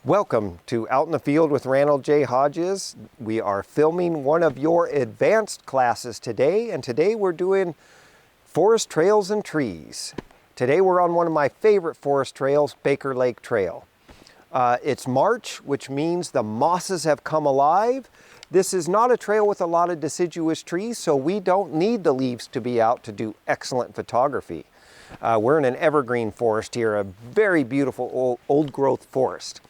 Welcome to Out in the Field with Randall J. Hodges. We are filming one of your advanced classes today, and today we're doing forest trails and trees. Today we're on one of my favorite forest trails, Baker Lake Trail. It's March, which means the mosses have come alive. This is not a trail with a lot of deciduous trees, so we don't need the leaves to be out to do excellent photography. We're in an evergreen forest here, a very beautiful old growth forest.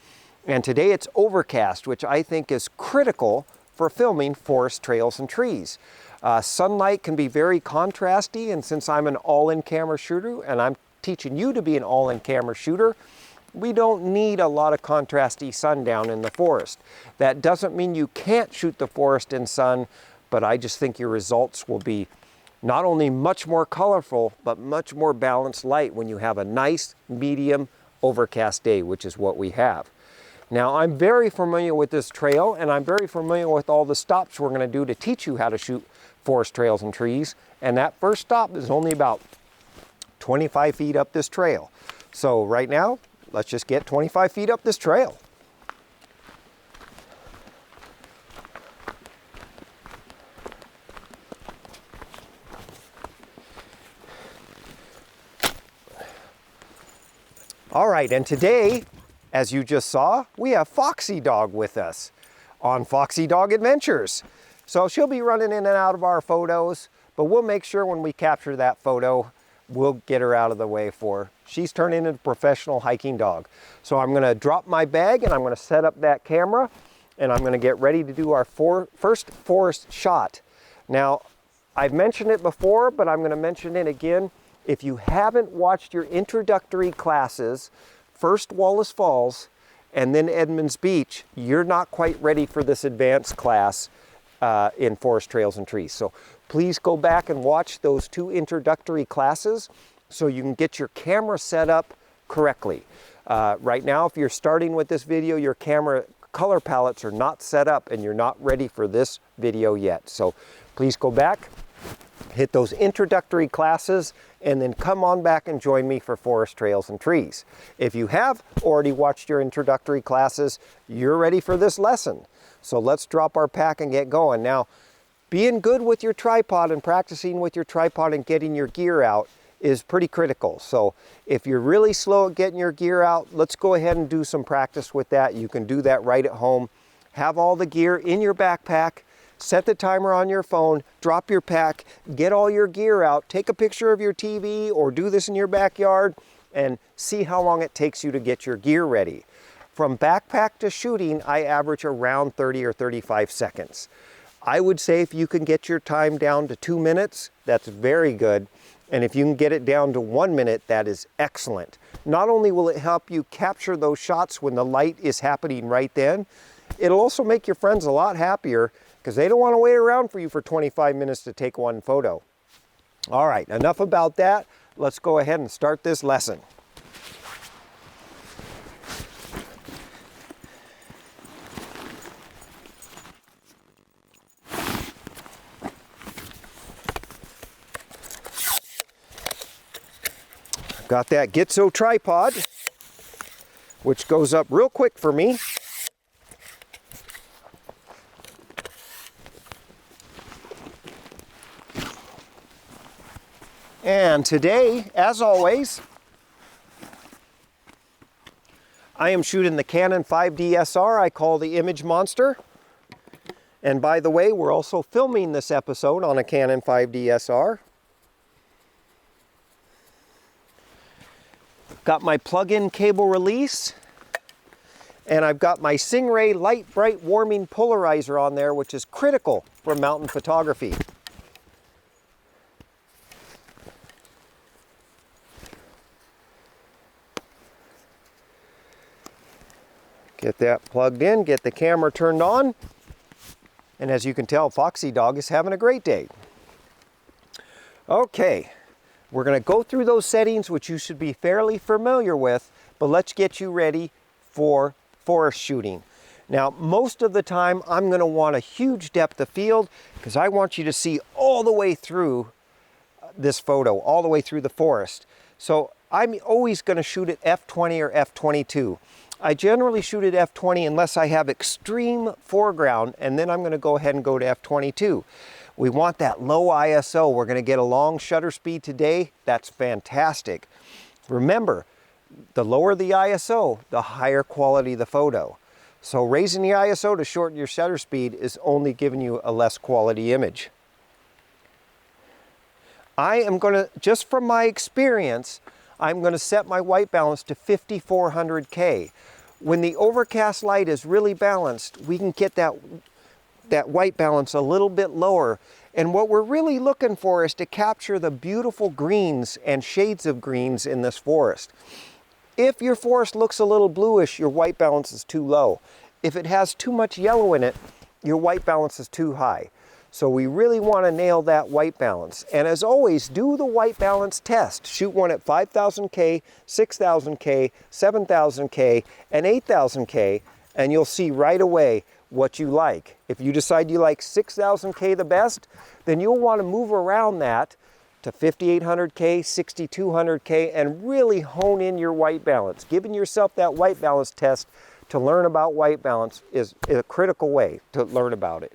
And today it's overcast, which I think is critical for filming forest trails and trees. Sunlight can be very contrasty, and since I'm an all-in camera shooter and I'm teaching you to be an all-in camera shooter, we don't need a lot of contrasty sun down in the forest. That doesn't mean you can't shoot the forest in sun, but I just think your results will be not only much more colorful, but much more balanced light when you have a nice, medium, overcast day, which is what we have. Now, I'm very familiar with this trail, and I'm very familiar with all the stops we're going to do to teach you how to shoot forest trails and trees. And that first stop is only about 25 feet up this trail. So right now, let's just get 25 feet up this trail. All right, and today, as you just saw, we have Foxy Dog with us on Foxy Dog Adventures. So she'll be running in and out of our photos, but we'll make sure when we capture that photo, we'll get her out of the way for her. She's turned into a professional hiking dog. So I'm gonna drop my bag and I'm gonna set up that camera and I'm gonna get ready to do our first forest shot. Now, I've mentioned it before, but I'm gonna mention it again. If you haven't watched your introductory classes, first Wallace Falls and then Edmonds Beach, you're not quite ready for this advanced class in forest trails and trees. So please go back and watch those two introductory classes so you can get your camera set up correctly. Right now, if you're starting with this video, your camera color palettes are not set up and you're not ready for this video yet. So please go back, hit those introductory classes, and then come on back and join me for forest trails and trees. If you have already watched your introductory classes, you're ready for this lesson. So let's drop our pack and get going. Now, being good with your tripod and practicing with your tripod and getting your gear out is pretty critical. So if you're really slow at getting your gear out, let's go ahead and do some practice with that. You can do that right at home. Have all the gear in your backpack. Set the timer on your phone, drop your pack, get all your gear out, take a picture of your TV or do this in your backyard and see how long it takes you to get your gear ready. From backpack to shooting, I average around 30 or 35 seconds. I would say if you can get your time down to 2 minutes, that's very good. And if you can get it down to 1 minute, that is excellent. Not only will it help you capture those shots when the light is happening right then, it'll also make your friends a lot happier because they don't want to wait around for you for 25 minutes to take one photo. All right, enough about that. Let's go ahead and start this lesson. Got that Gitzo tripod, which goes up real quick for me. And today, as always, I am shooting the Canon 5D SR I call the Image Monster. And by the way, we're also filming this episode on a Canon 5D SR. Got my plug-in cable release, and I've got my Sign-Ray Light Bright Warming Polarizer on there, which is critical for mountain photography. Get that plugged in, get the camera turned on, and as you can tell, Foxy Dog is having a great day. Okay, we're going to go through those settings, which you should be fairly familiar with, but let's get you ready for forest shooting. Now, most of the time, I'm going to want a huge depth of field because I want you to see all the way through this photo, all the way through the forest. So I'm always going to shoot at f20 or f22. I generally shoot at f20 unless I have extreme foreground, and then I'm going to go ahead and go to f22. We want that low ISO. We're going to get a long shutter speed today. That's fantastic. Remember, the lower the ISO, the higher quality the photo. So raising the ISO to shorten your shutter speed is only giving you a less quality image. I am going to, just from my experience, I'm going to set my white balance to 5400K. When the overcast light is really balanced, we can get that white balance a little bit lower. And what we're really looking for is to capture the beautiful greens and shades of greens in this forest. If your forest looks a little bluish, your white balance is too low. If it has too much yellow in it, your white balance is too high. So we really want to nail that white balance. And as always, do the white balance test. Shoot one at 5000K, 6000K, 7000K, and 8000K, and you'll see right away what you like. If you decide you like 6000K the best, then you'll want to move around that to 5800K, 6200K, and really hone in your white balance. Giving yourself that white balance test to learn about white balance is a critical way to learn about it.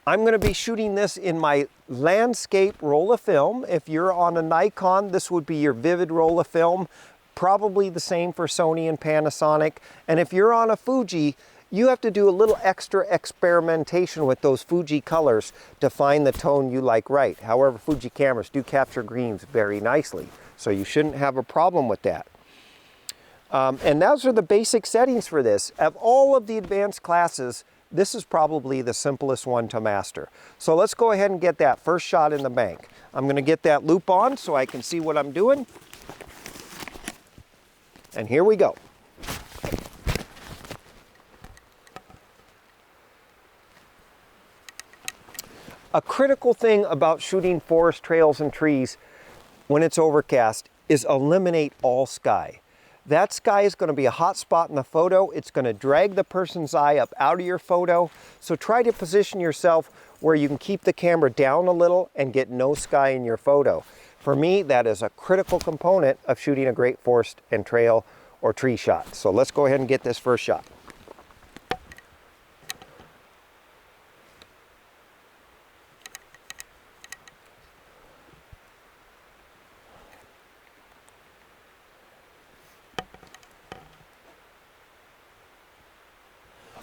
I'm going to be shooting this in my landscape roll of film. If you're on a Nikon, this would be your vivid roll of film. Probably the same for Sony and Panasonic. And if you're on a Fuji, you have to do a little extra experimentation with those Fuji colors to find the tone you like right. However, Fuji cameras do capture greens very nicely, so you shouldn't have a problem with that. And those are the basic settings for this. Of all of the advanced classes, this is probably the simplest one to master. So let's go ahead and get that first shot in the bank. I'm going to get that loop on so I can see what I'm doing. And here we go. A critical thing about shooting forest trails and trees when it's overcast is eliminate all sky. That sky is going to be a hot spot in the photo. It's going to drag the person's eye up out of your photo. So try to position yourself where you can keep the camera down a little and get no sky in your photo. For me, that is a critical component of shooting a great forest and trail or tree shot. So let's go ahead and get this first shot.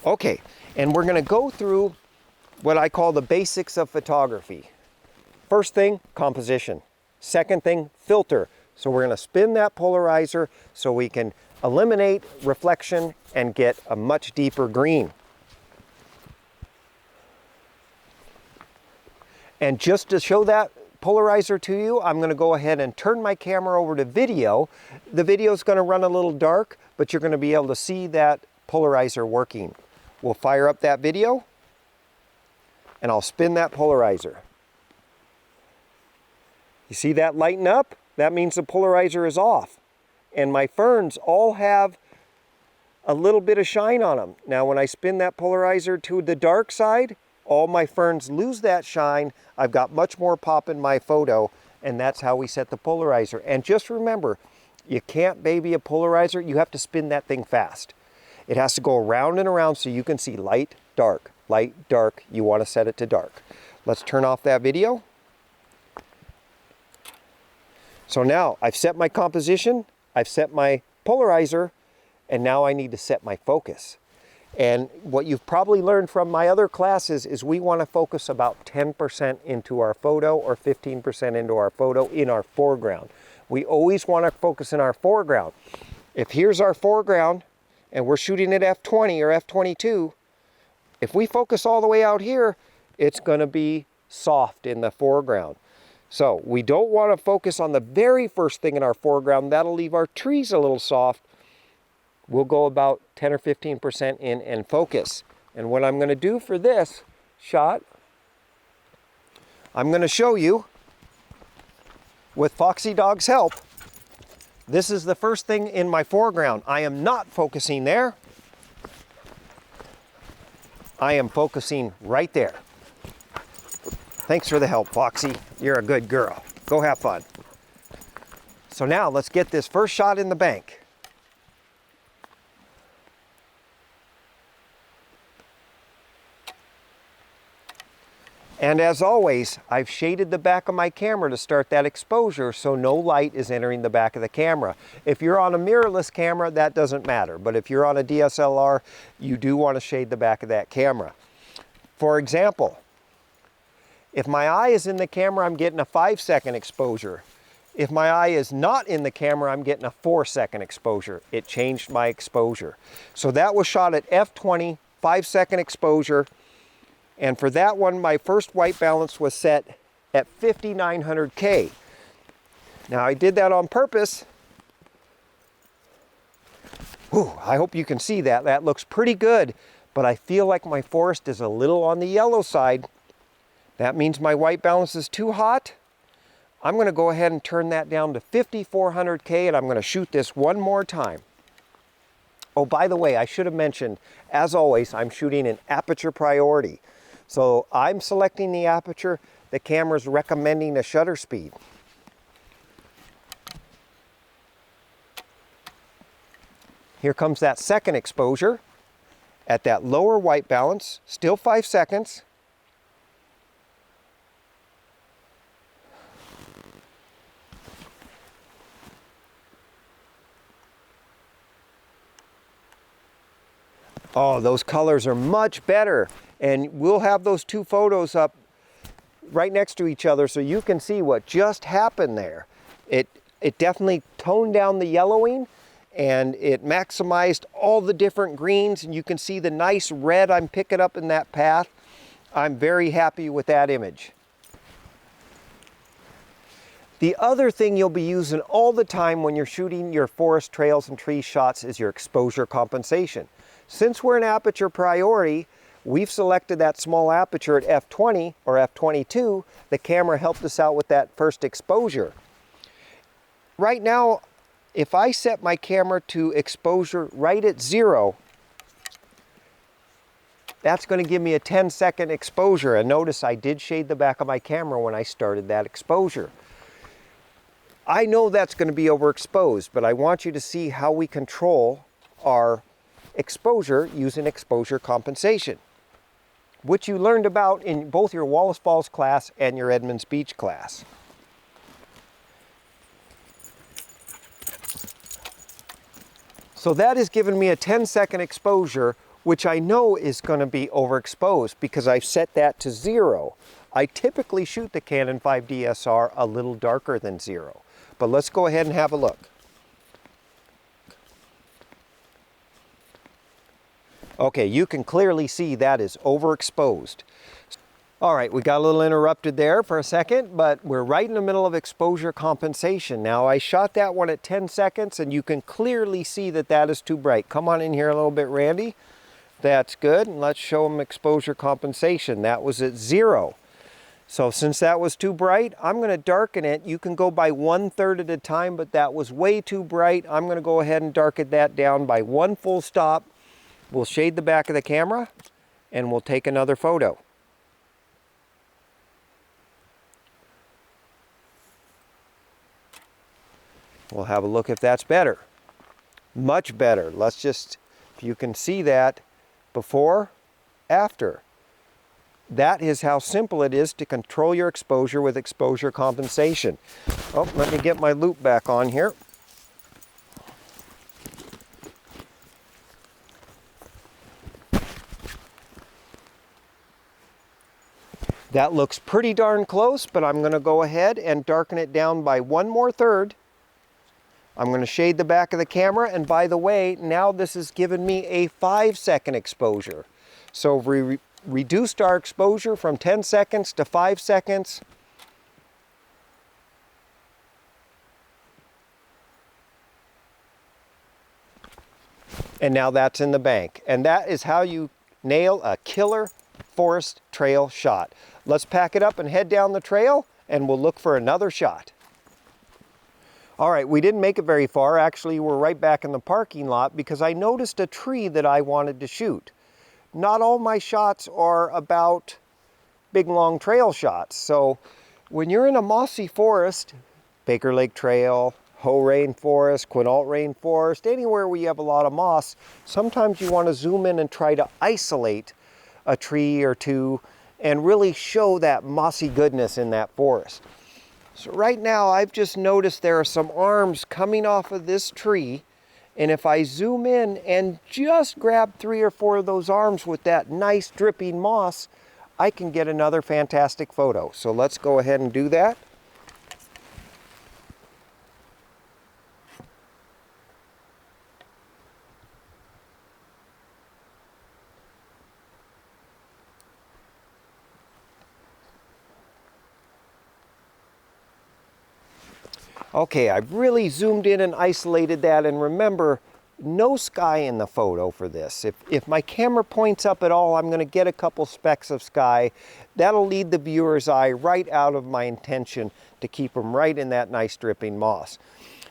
Okay, and we're going to go through what I call the basics of photography. First thing, composition. Second thing, filter. So we're going to spin that polarizer so we can eliminate reflection and get a much deeper green. And just to show that polarizer to you, I'm going to go ahead and turn my camera over to video. The video is going to run a little dark, but you're going to be able to see that polarizer working. We'll fire up that video and I'll spin that polarizer. You see that lighten up? That means the polarizer is off. And my ferns all have a little bit of shine on them. Now when I spin that polarizer to the dark side, all my ferns lose that shine. I've got much more pop in my photo, and that's how we set the polarizer. And just remember, you can't baby a polarizer. You have to spin that thing fast. It has to go around and around so you can see light, dark, light, dark. You want to set it to dark. Let's turn off that video. So now I've set my composition, I've set my polarizer, and now I need to set my focus. And what you've probably learned from my other classes is we want to focus about 10% into our photo or 15% into our photo in our foreground. We always want to focus in our foreground. If here's our foreground and we're shooting at f20 or f22, if we focus all the way out here, it's going to be soft in the foreground. So we don't want to focus on the very first thing in our foreground. That'll leave our trees a little soft. We'll go about 10 or 15% in and focus. And what I'm going to do for this shot, I'm going to show you, with Foxy Dog's help, this is the first thing in my foreground. I am not focusing there. I am focusing right there. Thanks for the help, Foxy. You're a good girl. Go have fun. So now let's get this first shot in the bank. And as always, I've shaded the back of my camera to start that exposure so no light is entering the back of the camera. If you're on a mirrorless camera, that doesn't matter. But if you're on a DSLR, you do want to shade the back of that camera. For example, if my eye is in the camera, I'm getting a 5-second exposure. If my eye is not in the camera, I'm getting a 4-second exposure. It changed my exposure. So that was shot at f20, 5-second exposure. And for that one, my first white balance was set at 5900K. Now I did that on purpose. Whew, I hope you can see that. That looks pretty good, but I feel like my forest is a little on the yellow side. That means my white balance is too hot. I'm going to go ahead and turn that down to 5400K, and I'm going to shoot this one more time. Oh, by the way, I should have mentioned, as always, I'm shooting in aperture priority. So I'm selecting the aperture, the camera's recommending a shutter speed. Here comes that second exposure at that lower white balance, still 5 seconds. Oh, those colors are much better. And we'll have those two photos up right next to each other so you can see what just happened there. It definitely toned down the yellowing and it maximized all the different greens, and you can see the nice red I'm picking up in that path. I'm very happy with that image. The other thing you'll be using all the time when you're shooting your forest trails and tree shots is your exposure compensation. Since we're in aperture priority, we've selected that small aperture at f20 or f22. The camera helped us out with that first exposure. Right now, if I set my camera to exposure right at 0, that's going to give me a 10-second exposure. And notice I did shade the back of my camera when I started that exposure. I know that's going to be overexposed, but I want you to see how we control our exposure using exposure compensation, which you learned about in both your Wallace Falls class and your Edmonds Beach class. So that has given me a 10-second exposure, which I know is going to be overexposed because I've set that to 0. I typically shoot the Canon 5DSR a little darker than 0, but let's go ahead and have a look. Okay, you can clearly see that is overexposed. All right, we got a little interrupted there for a second, but we're right in the middle of exposure compensation. Now, I shot that one at 10 seconds, and you can clearly see that that is too bright. Come on in here a little bit, Randy. That's good, and let's show them exposure compensation. That was at 0. So since that was too bright, I'm going to darken it. You can go by 1/3 at a time, but that was way too bright. I'm going to go ahead and darken that down by 1 full stop. We'll shade the back of the camera, and we'll take another photo. We'll have a look if that's better. Much better. Let's just, if you can see that, before, after. That is how simple it is to control your exposure with exposure compensation. Oh, let me get my loop back on here. That looks pretty darn close, but I'm going to go ahead and darken it down by 1 more third. I'm going to shade the back of the camera, and by the way, now this has given me a 5-second exposure. So we reduced our exposure from 10 seconds to 5 seconds. And now that's in the bank. And that is how you nail a killer forest trail shot. Let's pack it up and head down the trail, and we'll look for another shot. All right, we didn't make it very far. Actually, we're right back in the parking lot because I noticed a tree that I wanted to shoot. Not all my shots are about big, long trail shots. So when you're in a mossy forest, Baker Lake Trail, Hoh Rainforest, Quinault Rainforest, anywhere where you have a lot of moss, sometimes you want to zoom in and try to isolate a tree or two and really show that mossy goodness in that forest. So right now I've just noticed there are some arms coming off of this tree, and if I zoom in and just grab 3 or 4 of those arms with that nice dripping moss, I can get another fantastic photo. So let's go ahead and do that. Okay, I've really zoomed in and isolated that, and remember, no sky in the photo for this. If my camera points up at all, I'm going to get a couple specks of sky. That'll lead the viewer's eye right out of my intention to keep them right in that nice dripping moss.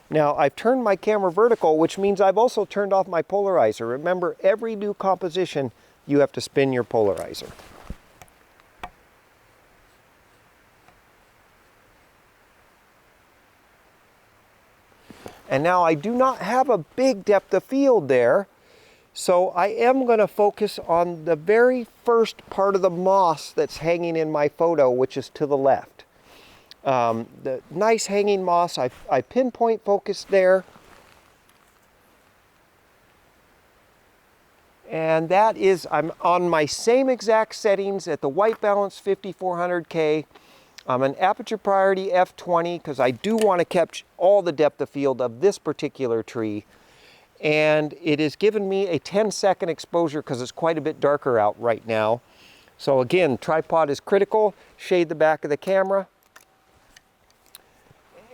Now, I've turned my camera vertical, which means I've also turned off my polarizer. Remember, every new composition, you have to spin your polarizer. And now I do not have a big depth of field there, so I am going to focus on the very first part of the moss that's hanging in my photo, which is to the left. The nice hanging moss, I pinpoint focused there. And that is, I'm on my same exact settings at the white balance 5400K. I'm an aperture priority f20 because I do want to capture all the depth of field of this particular tree. And it has given me a 10-second exposure because it's quite a bit darker out right now. So again, tripod is critical. Shade the back of the camera.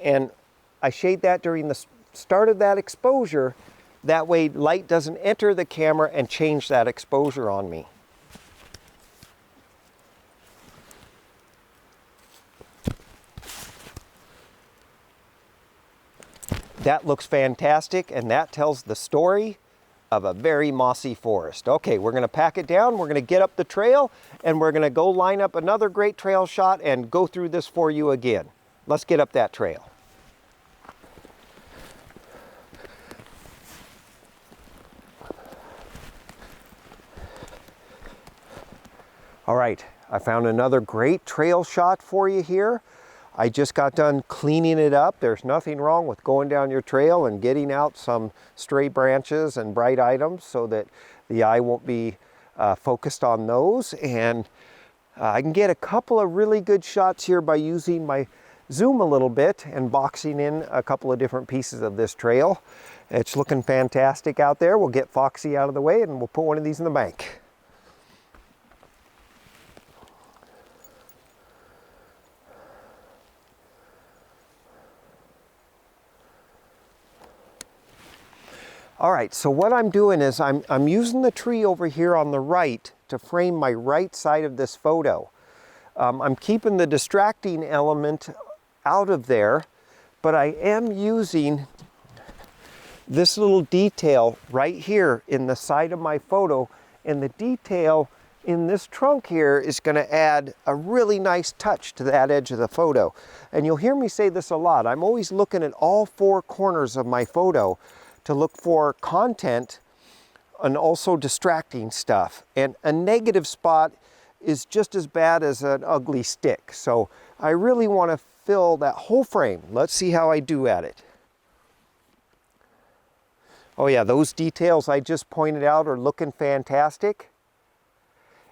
And I shade that during the start of that exposure. That way light doesn't enter the camera and change that exposure on me. That looks fantastic, and that tells the story of a very mossy forest. Okay, we're gonna pack it down, we're gonna get up the trail, and we're gonna go line up another great trail shot and go through this for you again. Let's get up that trail. All right, I found another great trail shot for you here. I just got done cleaning it up. There's nothing wrong with going down your trail and getting out some stray branches and bright items so that the eye won't be focused on those. And I can get a couple of really good shots here by using my zoom a little bit and boxing in a couple of different pieces of this trail. It's looking fantastic out there. We'll get Foxy out of the way and we'll put one of these in the bank. All right, so what I'm doing is I'm using the tree over here on the right to frame my right side of this photo. I'm keeping the distracting element out of there, but I am using this little detail right here in the side of my photo, and the detail in this trunk here is going to add a really nice touch to that edge of the photo. And you'll hear me say this a lot. I'm always looking at all 4 corners of my photo to look for content and also distracting stuff. And a negative spot is just as bad as an ugly stick. So I really want to fill that whole frame. Let's see how I do at it. Oh yeah, those details I just pointed out are looking fantastic.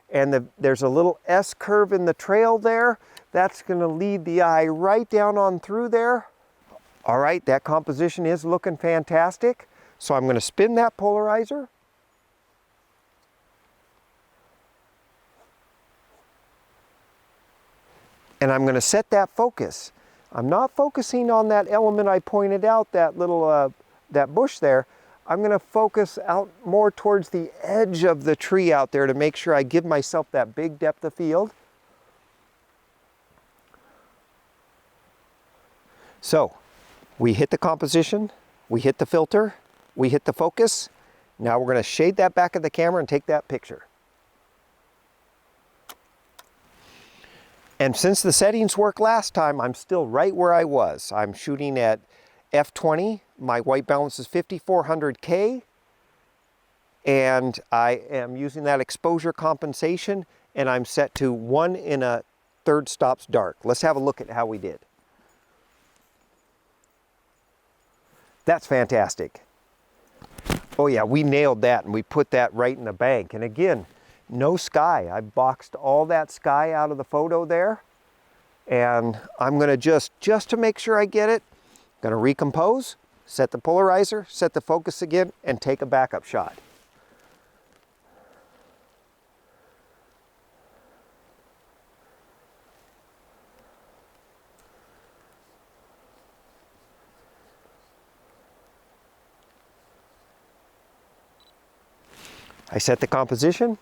And there's a little S curve in the trail there. That's going to lead the eye right down on through there. All right, that composition is looking fantastic. So I'm going to spin that polarizer. And I'm going to set that focus. I'm not focusing on that element I pointed out, that little, that bush there. I'm going to focus out more towards the edge of the tree out there to make sure I give myself that big depth of field. So, we hit the composition, we hit the filter, we hit the focus. Now we're going to shade that back of the camera and take that picture. And since the settings worked last time, I'm still right where I was. I'm shooting at f20, my white balance is 5400K, and I am using that exposure compensation and I'm set to 1 1/3 stops dark. Let's have a look at how we did. That's fantastic. Oh yeah, we nailed that, and we put that right in the bank. And again, no sky. I boxed all that sky out of the photo there. And I'm gonna just to make sure I get it, I'm gonna recompose, set the polarizer, set the focus again, and take a backup shot. I set the composition,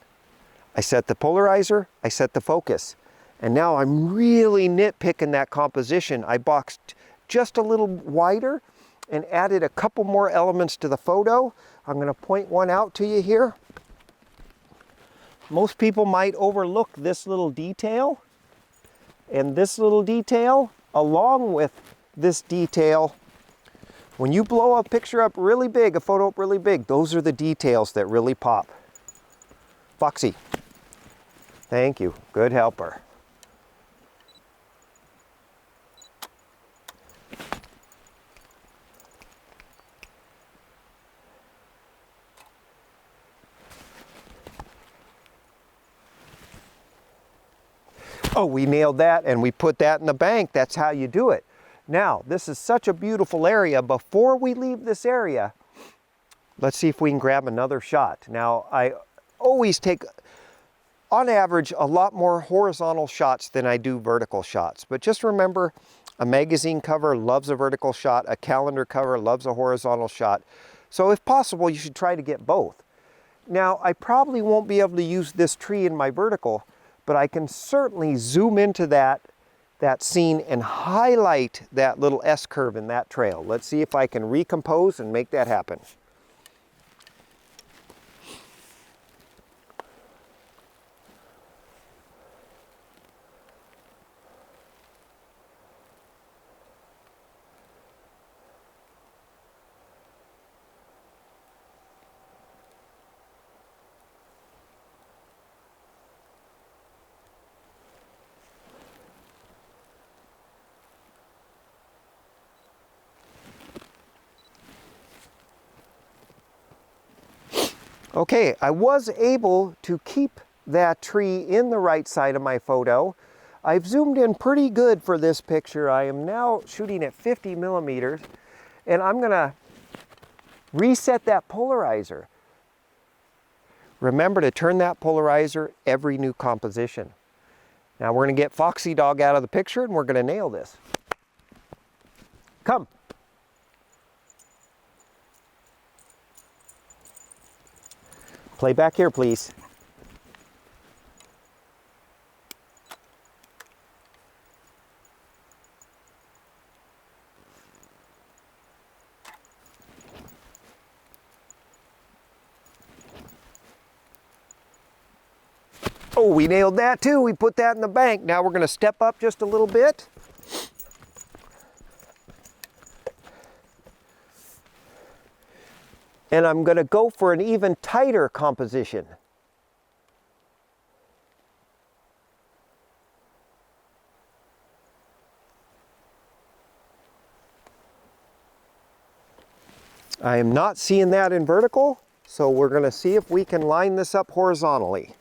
I set the polarizer, I set the focus. And now I'm really nitpicking that composition. I boxed just a little wider and added a couple more elements to the photo. I'm gonna point one out to you here. Most people might overlook this little detail, and this little detail, along with this detail. When you blow a picture up really big, a photo up really big, those are the details that really pop. Foxy, thank you, good helper. Oh, we nailed that, and we put that in the bank. That's how you do it. Now, this is such a beautiful area. Before we leave this area, let's see if we can grab another shot. Now, I always take, on average, a lot more horizontal shots than I do vertical shots. But just remember, a magazine cover loves a vertical shot. A calendar cover loves a horizontal shot. So if possible, you should try to get both. Now, I probably won't be able to use this tree in my vertical, but I can certainly zoom into that scene and highlight that little S-curve in that trail. Let's see if I can recompose and make that happen. Okay, I was able to keep that tree in the right side of my photo. I've zoomed in pretty good for this picture. I am now shooting at 50 millimeters, and I'm gonna reset that polarizer. Remember to turn that polarizer every new composition. Now we're gonna get Foxy Dog out of the picture, and we're gonna nail this. Come. Play back here, please. Oh, we nailed that too. We put that in the bank. Now we're going to step up just a little bit. And I'm going to go for an even tighter composition. I am not seeing that in vertical, so we're going to see if we can line this up horizontally.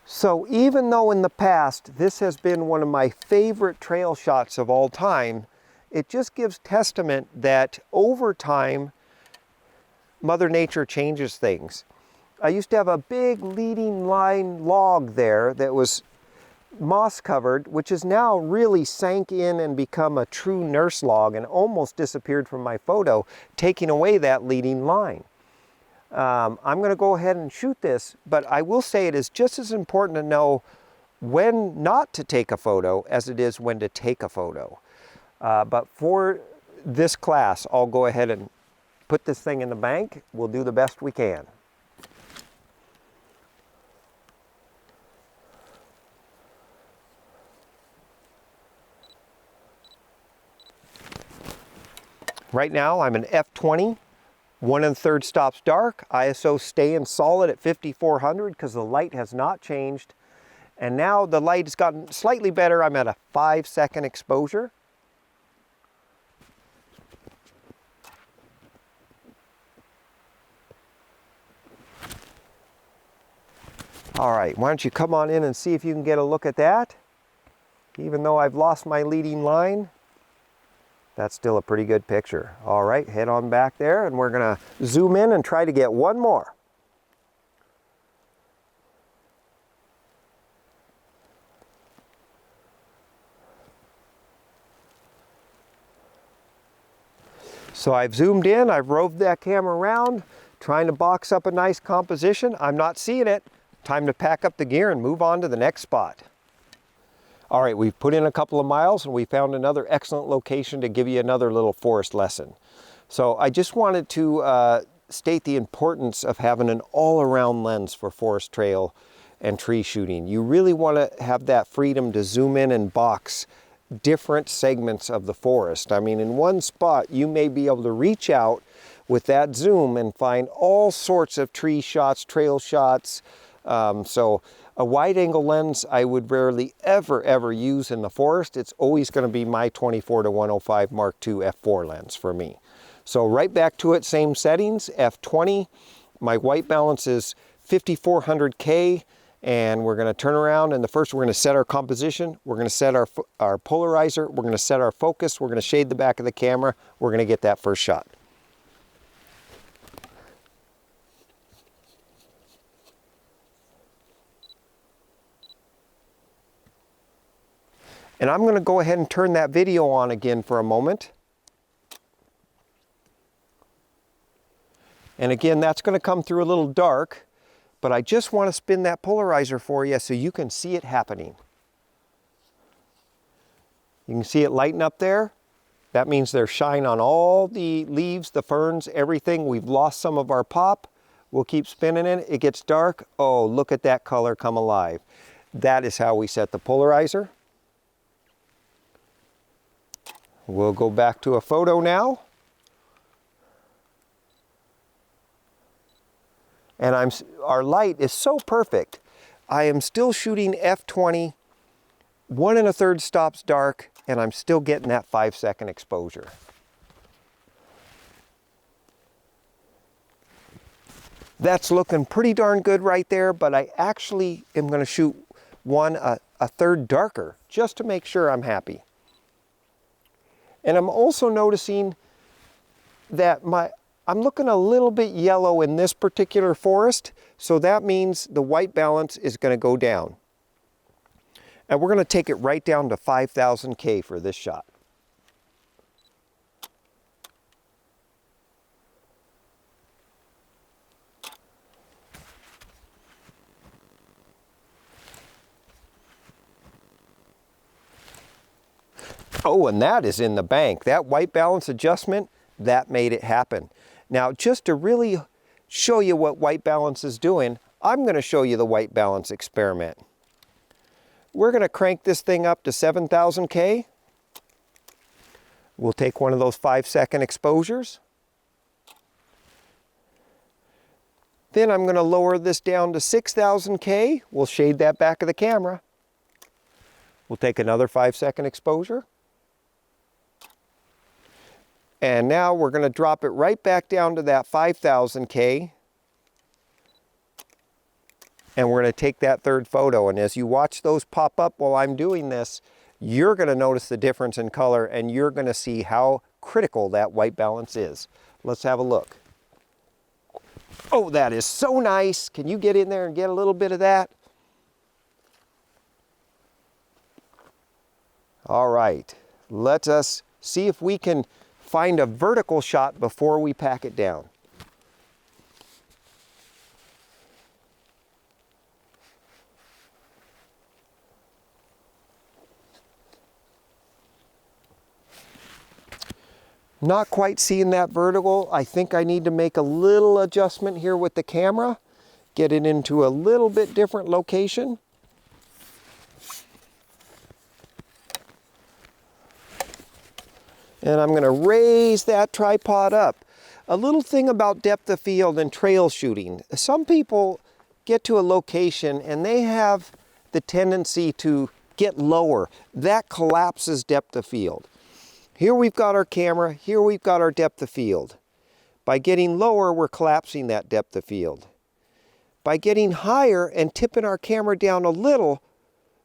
So even though in the past this has been one of my favorite trail shots of all time, it just gives testament that over time, Mother Nature changes things. I used to have a big leading line log there that was moss covered, which has now really sank in and become a true nurse log and almost disappeared from my photo, taking away that leading line. I'm going to go ahead and shoot this, but I will say it is just as important to know when not to take a photo as it is when to take a photo. But for this class, I'll go ahead and put this thing in the bank. We'll do the best we can. Right now I'm an F20, 1 1/3 stops dark, ISO staying solid at 5400 because the light has not changed. And now the light has gotten slightly better. I'm at a 5-second exposure. All right, why don't you come on in and see if you can get a look at that. Even though I've lost my leading line, that's still a pretty good picture. All right, head on back there and we're gonna zoom in and try to get one more. So I've zoomed in, I've roved that camera around, trying to box up a nice composition. I'm not seeing it. Time to pack up the gear and move on to the next spot. All right, we've put in a couple of miles and we found another excellent location to give you another little forest lesson. So I just wanted to state the importance of having an all-around lens for forest trail and tree shooting. You really want to have that freedom to zoom in and box different segments of the forest. I mean, in one spot, you may be able to reach out with that zoom and find all sorts of tree shots, trail shots. So a wide angle lens I would rarely ever use in the forest. It's always going to be my 24-105 Mark II f4 lens for me. So right back to it, same settings, f20. My white balance is 5400K. And we're going to turn around and we're going to set our composition, we're going to set our polarizer, we're going to set our focus, we're going to shade the back of the camera, we're going to get that first shot. And I'm going to go ahead and turn that video on again for a moment. And again, that's going to come through a little dark. But I just want to spin that polarizer for you so you can see it happening. You can see it lighten up there. That means there's shine on all the leaves, the ferns, everything. We've lost some of our pop. We'll keep spinning it. It gets dark. Oh, look at that color come alive. That is how we set the polarizer. We'll go back to a photo now. And our light is so perfect. I am still shooting f20, 1 1/3 stops dark, and I'm still getting that 5-second exposure. That's looking pretty darn good right there, but I actually am going to shoot one a third darker just to make sure I'm happy. And I'm also noticing that I'm looking a little bit yellow in this particular forest, so that means the white balance is going to go down. And we're going to take it right down to 5000K for this shot. Oh, and that is in the bank. That white balance adjustment, that made it happen. Now, just to really show you what white balance is doing, I'm going to show you the white balance experiment. We're going to crank this thing up to 7000K. We'll take one of those 5-second exposures. Then I'm going to lower this down to 6000K. We'll shade that back of the camera. We'll take another 5-second exposure. And now we're going to drop it right back down to that 5000K. And we're going to take that third photo. And as you watch those pop up while I'm doing this, you're going to notice the difference in color and you're going to see how critical that white balance is. Let's have a look. Oh, that is so nice. Can you get in there and get a little bit of that? All right, let us see if we can find a vertical shot before we pack it down. Not quite seeing that vertical. I think I need to make a little adjustment here with the camera, get it into a little bit different location. And I'm going to raise that tripod up. A little thing about depth of field and trail shooting. Some people get to a location and they have the tendency to get lower. That collapses depth of field. Here we've got our camera, here we've got our depth of field. By getting lower, we're collapsing that depth of field. By getting higher and tipping our camera down a little,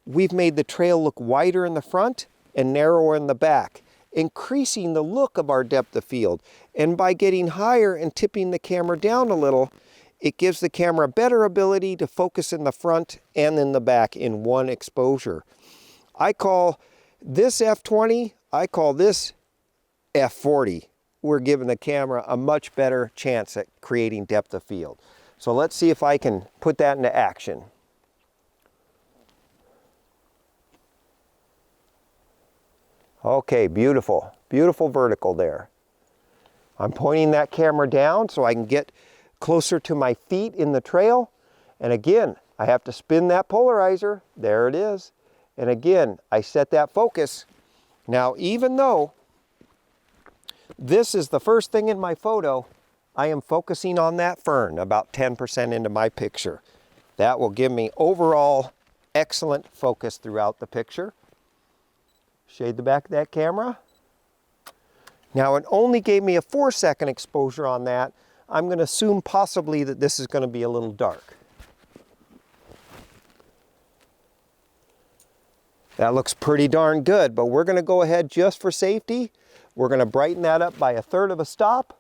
we've made the trail look wider in the front and narrower in the back, increasing the look of our depth of field. And by getting higher and tipping the camera down a little, it gives the camera better ability to focus in the front and in the back in one exposure. I call this f20, I call this f40. We're giving the camera a much better chance at creating depth of field. So let's see if I can put that into action. Okay, beautiful, beautiful vertical there. I'm pointing that camera down so I can get closer to my feet in the trail. And again, I have to spin that polarizer. There it is. And again, I set that focus. Now, even though this is the first thing in my photo, I am focusing on that fern about 10% into my picture. That will give me overall excellent focus throughout the picture. Shade the back of that camera. Now it only gave me a 4-second exposure on that. I'm going to assume possibly that this is going to be a little dark. That looks pretty darn good, but we're going to go ahead just for safety. We're going to brighten that up by 1/3 of a stop.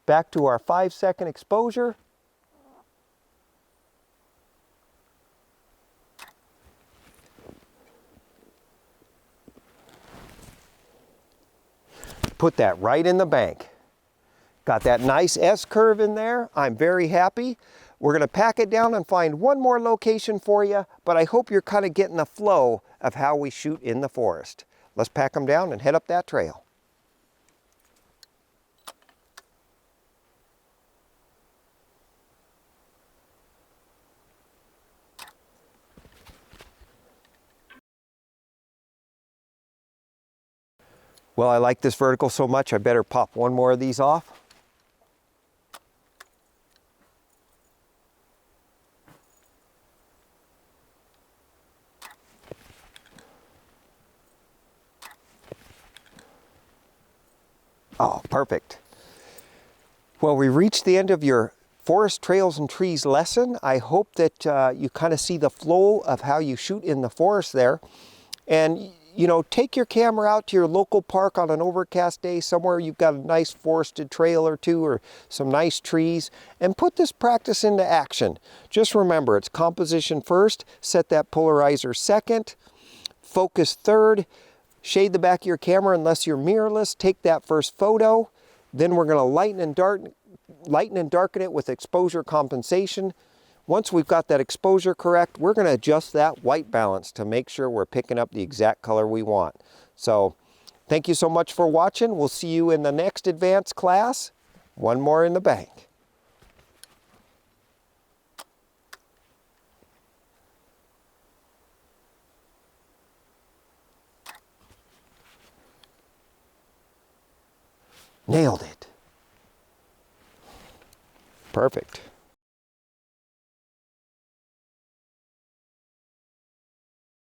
Back to our 5-second exposure. Put that right in the bank. Got that nice S-curve in there. I'm very happy. We're going to pack it down and find one more location for you, but I hope you're kind of getting the flow of how we shoot in the forest. Let's pack them down and head up that trail. Well, I like this vertical so much, I better pop one more of these off. Oh, perfect. Well, we reached the end of your forest trails and trees lesson. I hope that you kind of see the flow of how you shoot in the forest there. And you know, take your camera out to your local park on an overcast day, somewhere you've got a nice forested trail or two or some nice trees, and put this practice into action. Just remember, it's composition first, set that polarizer second, focus third, shade the back of your camera unless you're mirrorless, take that first photo, then we're going to lighten and darken it with exposure compensation. Once we've got that exposure correct, we're going to adjust that white balance to make sure we're picking up the exact color we want. So, thank you so much for watching. We'll see you in the next advanced class. One more in the bank. Nailed it. Perfect.